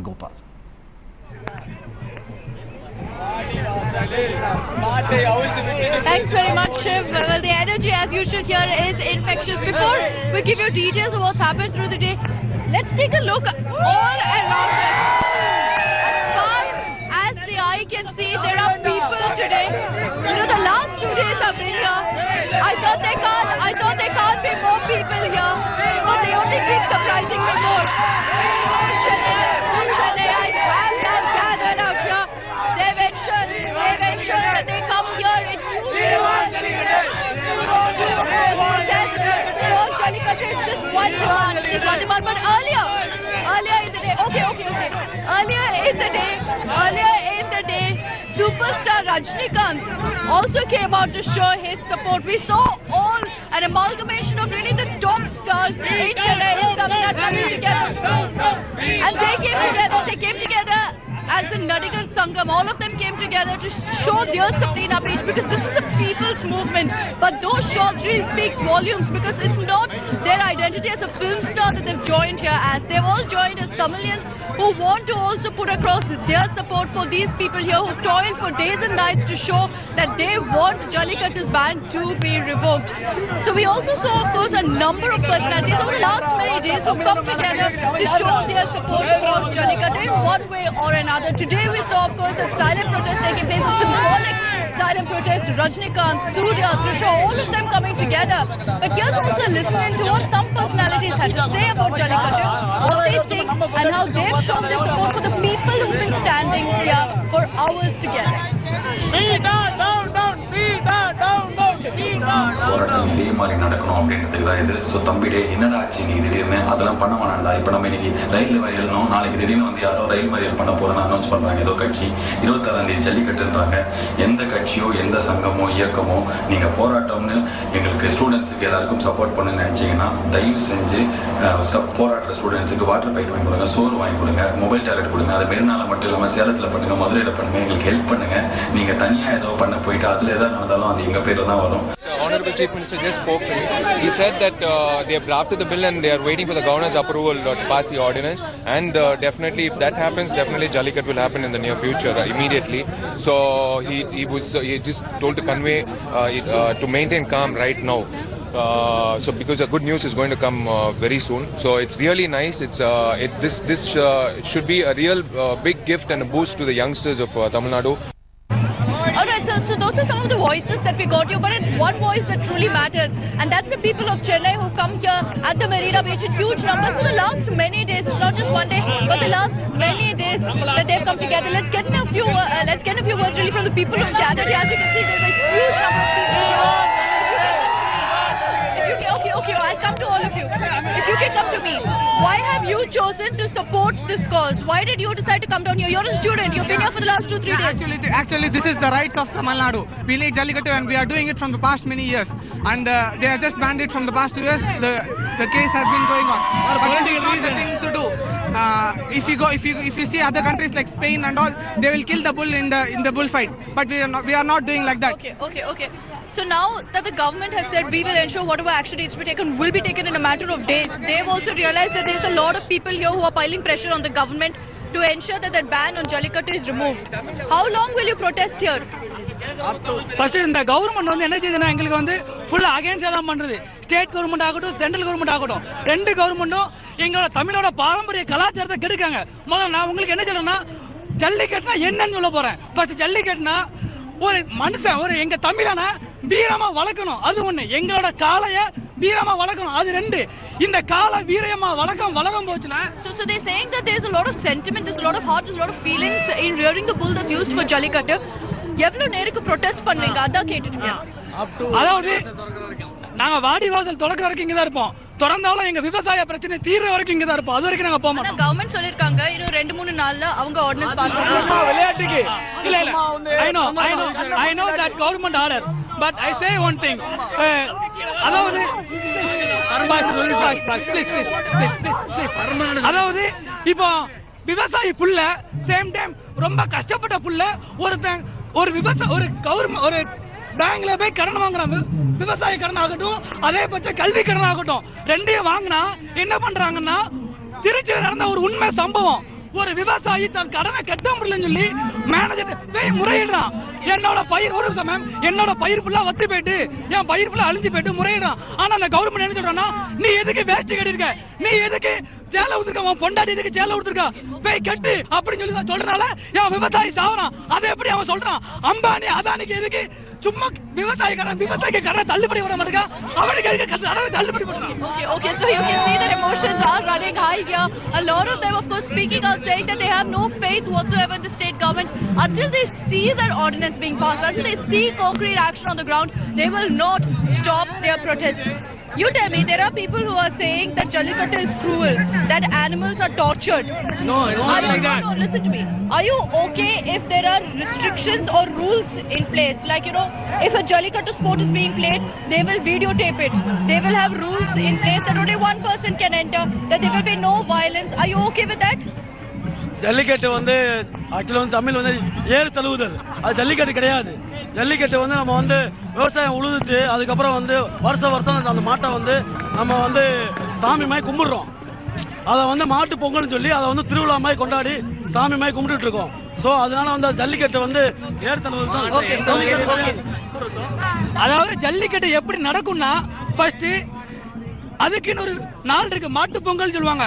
Gopal. Thanks very much, Shiv. Well, the energy as usual here is infectious. Before we give you details of what's happened through the day, let's take a look all around us. As far as the eye can see, there are people today. You know, the last 2 days have been here. I thought there can't be more people here, but they only keep surprising me more. Chennaites have now gathered out here. They've ensured that they come here in huge numbers to protest for Jallikattu. It's just one demand. But earlier in the day, earlier in the day, superstar Rajnikant also came out to show his support. We saw an amalgamation of really the top stars in Chennai coming together. And they came together as the Nadigar Sangam. All of them came together to show their support page, because this is a people's movement. But those shots really speaks volumes, because it's not their identity as a film star that they've joined here as. They've all joined as Tamilians who want to also put across their support for these people here who've toiled for days and nights to show that they want Jallikattu's ban to be revoked. So we also saw, of course, a number of personalities over the last many days who've come together to show their support for Jallikattu in one way or another. Today we saw, of course, a silent protest taking place, a symbolic silent protest. Rajnikant, Surya, Trisha, all of them coming together. But here's also listening to what some personalities had to say about Jallikattu, what they think, and how they've shown their support for the people who've been standing here for hours together. போராட்டம் இதே மாதிரி நடக்கணும் அப்படின்றதுக்கு தான் இது. So தம்பிடே என்னடா ஆச்சு நீ திடீர்னு அதெல்லாம் பண்ண வேணாண்டா. இப்போ நம்ம இன்னைக்கு ரயில் மறியல்னோம், நாளைக்கு திடீர்னு வந்து யாரோ ரயில் மறியல் பண்ண போகிறோன்னு அனௌன்ஸ் பண்ணுறாங்க. ஏதோ கட்சி 26ஆம் தேதி ஜல்லிக்கட்டுன்றாங்க. எந்த கட்சியோ எந்த சங்கமோ இயக்கமோ நீங்கள் போராட்டம்னு எங்களுக்கு ஸ்டூடெண்ட்ஸுக்கு எல்லாருக்கும் சப்போர்ட் பண்ணுன்னு நினச்சிங்கன்னா தயவு செஞ்சு போராடுற ஸ்டூடெண்ட்ஸுக்கு வாட்டர் பைட் வாங்கி கொடுங்க, சோறு வாங்கி கொடுங்க, மொபைல் டேப்லெட் கொடுங்க. அது மெரினால மட்டும் இல்லாமல் சேலத்தில் பண்ணுங்கள், மதுரையில் பண்ணுங்கள், எங்களுக்கு ஹெல்ப் பண்ணுங்கள். நீங்கள் தனியாக ஏதோ பண்ண போயிட்டு அதில் எதாவது நடந்தாலும் அது எங்கள் பேரில் தான் வரும். The Honorable Chief Minister just spoke to me. He said that they have drafted the bill and they are waiting for the governor's approval to pass the ordinance. And definitely, if that happens, definitely Jallikattu will happen in the near future, immediately. So he just told to convey to maintain calm right now. So because the good news is going to come very soon, so it's really nice. This should be a real big gift and a boost to the youngsters of Tamil Nadu. Alright, so those are some of the voices that we got here, but it's one voice that truly matters, and that's the people of Chennai who come here at the Marina Beach in huge numbers for the last many days. It's not just one day, but the last many days that they've come together. Let's get a few words really from the people who gathered here. As you can see, there's a huge number of people here. Okay, I'll come to all of you. If you can come to me, why have you chosen to support this cause? Why did you decide to come down here? You're a student. You've been here for the last 2-3 days. Actually, this is the right of Tamil Nadu. We need Jallikattu, and we are doing it from the past many years. And they have just banned it from the past 2 years. The case has been going on. But this is not the thing to do. If you see other countries like Spain and all, they will kill the bull in the bullfight. But we are not doing like that. Okay. So now that the government has said we will ensure whatever action needs to be taken will be taken in a matter of days, they've also realized that there's a lot of people here who are piling pressure on the government to ensure that ban on Jallikattu is removed. How long will you protest here? First, இந்த government வந்து என்ன செய்யுதுன்னா எங்களுக்கு வந்து ஃபுல்லா against எல்லாம் பண்றது. State government ஆகட்டும், சென்ட்ரல் கவர்மெண்ட் ஆகட்டும், ரெண்டு கவர்மெண்ட்டும் எங்களோட தமிழோட பாரம்பரிய கலாச்சாரத்தை கெடுக்காங்க. முதல்ல நான் உங்களுக்கு என்ன சொல்லணும்னா, ஜல்லிக்கட்டுனா என்னன்னு சொல்ல போறேன். ஃபர்ஸ்ட் ஜல்லிக்கட்டுனா ஒரு மனுஷன் எங்க தமிழனா வீரமா வளர்க்கணும், அது ஒண்ணு. எங்களோட காளைய வீரமா வளர்க்கணும், அது ரெண்டு. இந்த கால வீரமா வளர்க்கம் போச்சுனா. So they're saying that there's a lot of sentiment, there's a lot of heart, there's a lot of feelings in rearing the bull that's used for Jallikattu. எவ்வளவு நேருக்கு ப்ரொடெஸ்ட் பண்ணுவீங்க அதான் கேட்டுட்டீங்க. அதாவது நாங்க வாடிவாசல் தொடக்க வரைக்கும் இங்க தான் இருப்போம். தொடர்ந்தாலும் எங்க விவசாய பிரச்சனை தீர்ற வரைக்கும் இங்க தான் இருப்போம். அது வரைக்கும் நாங்க போக மாட்டோம். கவர்மெண்ட் சொல்லிருக்காங்க இன்னும் 2-3 நாள்ல அவங்க ஆர்டினன்ஸ் பாஸ் பண்ணுவாங்க. விளையாட்டுக்கு இல்ல I know that government order, but I say one thing. அதாவது அதாவது இப்போ விவசாயி புள்ள சேம் டைம் ரொம்ப கஷ்டப்பட்ட புள்ள ஒரு பேங்க்ல போய் கடன் வாங்குறாங்க. விவசாய கடன் ஆகட்டும், அதே பட்ச கல்வி கடன் ஆகட்டும், ரெண்டையும் வாங்கினா என்ன பண்றாங்கன்னா, திருச்சியில் நடந்த ஒரு உண்மை சம்பவம். ஒரு விவசாயி தன் கடனை கட்ட முடியலன்னு சொல்லி மேனேஜர் போய் முறையிடுறான். என்னோட பயிர் ஒரு நிமிஷம் மேம், என்னோட பயிர் ஃபுல்லா வத்தி போயிட்டு என் பயிர் ஃபுல்லா அழிஞ்சு போயிட்டு முறையிடுறான். ஆனா அந்த கவர்மெண்ட் என்ன சொல்றான்னா, நீ எதுக்கு வேஸ்ட் கட்டிருக்க, நீ எதுக்கு ஜேல ஊத்துருக்க, உன் பொண்டாட்டி எதுக்கு ஜேல ஊத்துருக்க, போய் கட்டு அப்படின்னு சொல்லி சொல்றனால என் விவசாயி சாவறான். அதை எப்படி அவன் சொல்றான்? அம்பானி அதானிக்கு எதுக்கு சும்மா விவசாயிக்கு கடன் தள்ளுபடி பண்ண மாட்டேங்க, அவனுக்கு எதுக்கு கடன் தள்ளுபடி பண்றான்? Okay, so you can see that emotions are running high here. A lot of them, of course, speaking out, saying that they have no faith whatsoever in the state government. Until they see that ordinance being passed, until they see concrete action on the ground, they will not stop their protest. You tell me, there are people who are saying that Jallikattu is cruel, that animals are tortured. No, it won't be like that. No, listen to me. Are you okay if there are restrictions or rules in place? Like, you know, if a Jallikattu sport is being played, they will videotape it. They will have rules in place that only one person can enter, that there will be no violence. Are you okay with that? Jallikattu வந்து ஆக்சுவலாக வந்து தமிழ் வந்து ஏறு தழுவுதல், அது ஜல்லிக்கட்டு கிடையாது. ஜல்லிக்கட்டு வந்து நம்ம வந்து விவசாயம் உழுதுட்டு அதுக்கப்புறம் வந்து வருஷம் அந்த மாட்டை வந்து நம்ம வந்து சாமி மாதிரி கும்பிடுறோம். அதை வந்து மாட்டு பொங்கல்னு சொல்லி அதை வந்து திருவிழா மாதிரி கொண்டாடி சாமி மாதிரி கும்பிட்டு இருக்கோம். ஸோ அதனால வந்து ஜல்லிக்கட்டு வந்து ஏறு தழுவுதல். அதாவது ஜல்லிக்கட்டு எப்படி நடக்கும்னா, ஃபர்ஸ்ட் அதுக்குன்னு ஒரு நாள் இருக்கு, மாட்டு பொங்கல் சொல்லுவாங்க.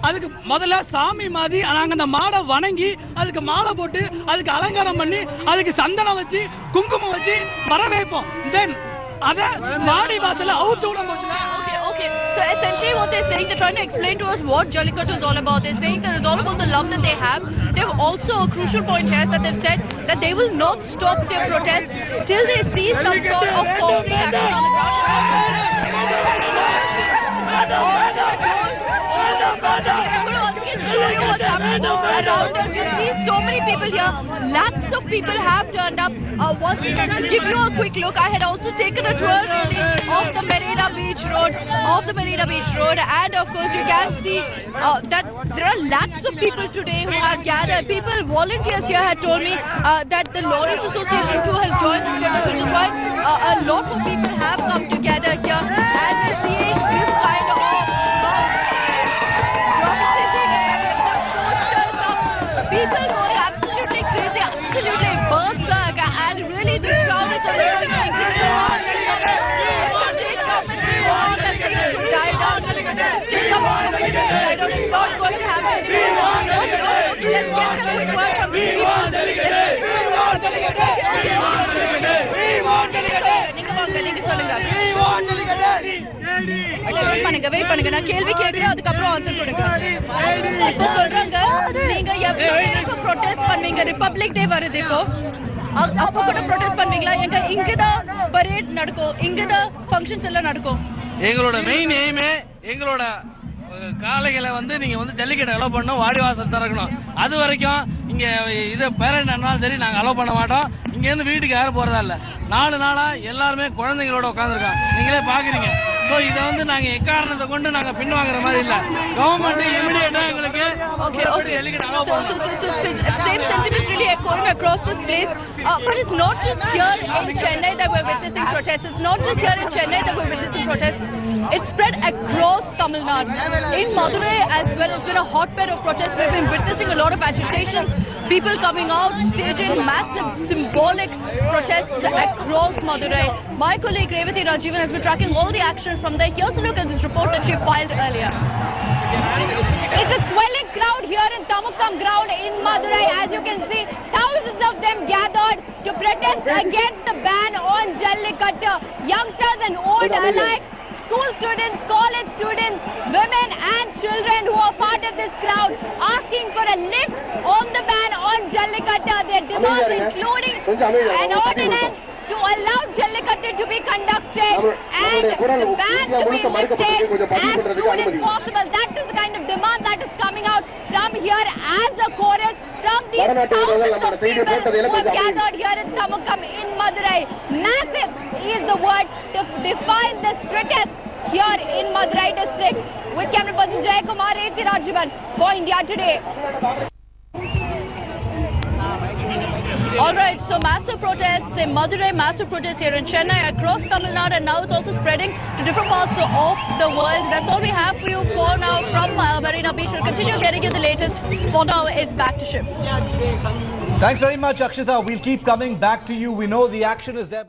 அதுக்கு முதல்ல சாமி மாதிரி நாங்க அந்த மாடை வணங்கி அதுக்கு மாலை போட்டு அதுக்கு அலங்காரம் பண்ணி அதுக்கு சந்தனம் வச்சு குங்குமம் வச்சு வரவேற்போம். தென் அத மாடி வாசல்ல அவுத்து விட போச்சுல. Okay. So essentially what they're saying, they're trying to explain to us what Jallikattu is all about. They're saying that it's all about the love that they have. They've also, a crucial point here, that they've said that they will not stop their protest till they see some sort of concrete action on the ground. Around us, you see so many people here. Lakhs of people have turned up. Once again, to give you a quick look, I had also taken a tour really of the Marina Beach Road, and of course you can see that there are lakhs of people today who have gathered. People, volunteers here had told me that the Lorries Association too has joined this protest, which is why a lot more people have come together here, and we're seeing this kind of people going absolutely crazy, absolutely berserk, and really the crowd is already increasing. It's not going to happen. Okay, let's get some quick word from these people. Wait பண்ணுங்க, நான் கேள்வி கேட்கிறேன், அதுக்கப்புறம் answer கொடுங்க. இப்போ சொல்றாங்க, நீங்க எப்போ ப்ரொடெஸ்ட் பண்ணுவீங்க? ரிபப்ளிக் டே வருது இப்போ, அப்போ கூட ப்ரொடெஸ்ட் பண்ணுவீங்களா? இங்கதான் பரேட் நடக்கும், இங்கதான் ஃபங்க்ஷன்ஸ் எல்லாம் நடக்கும். எங்களோட மெயின் எய்மே எங்களோட காளைகளை வந்து நீங்க வந்து ஜல்லிக்கட்டு அலோவ் பண்ணணும், வாடிவாசல் திறக்கணும். அது வரைக்கும் இங்க இது பேரண்ட் ஆனாலும் சரி நாங்க அலோவ் பண்ண மாட்டோம். இங்க இருந்து வீட்டுக்கு யாரும் போறதா இல்ல. 4 நாளா எல்லாருமே குழந்தைங்களோட உட்காந்துருக்காங்க, நீங்களே பாக்குறீங்க. ஸோ இதை வந்து நாங்க எக்காரணத்தை கொண்டு நாங்க பின்வாங்குற மாதிரி இல்ல. கவர்மெண்ட் இமிடியேட்டா எங்களுக்கு ஜல்லிக்கட்டு அலோவ் பண்ணணும். Same sentiments really echoing across this place, but it's not just here in Chennai that we're witnessing protests. It's not just here in Chennai that we're witnessing protests. It's spread across Tamil Nadu. In Madurai as well, it's been a hotbed of protests. We've been witnessing a lot of agitations, people coming out, staging massive symbolic protests across Madurai. My colleague Revathi Rajivan has been tracking all the action from there. Here's a look at this report that she filed earlier. It's a swelling crowd here in Tamukkam ground in Madurai. As you can see, thousands of them gathered to protest against the ban on Jallikattu. Youngsters and old alike, school students, college students, women and children who are part of this crowd asking for a lift on the ban on Jallikattu. Their demands including an ordinance to allow Jallikattu to be conducted and the ban to be lifted as soon as possible. That is the kind of demand that is coming out from here as a chorus from these thousands of people who have gathered here in Tamukkam in Madurai. Massive is the word to define this protest here in Madurai district. With camera person Jay Kumar, Revathi Rajivan for India Today. All right, Correct. So massive protests in Madurai, massive protests here in Chennai, across Tamil Nadu, and now it's also spreading to different parts of the world. That's all we have for you for now from Marina Beach. We'll continue getting you the latest. For now, it's back to Shiv. Thanks very much, Akshita. We'll keep coming back to you. We know the action is there.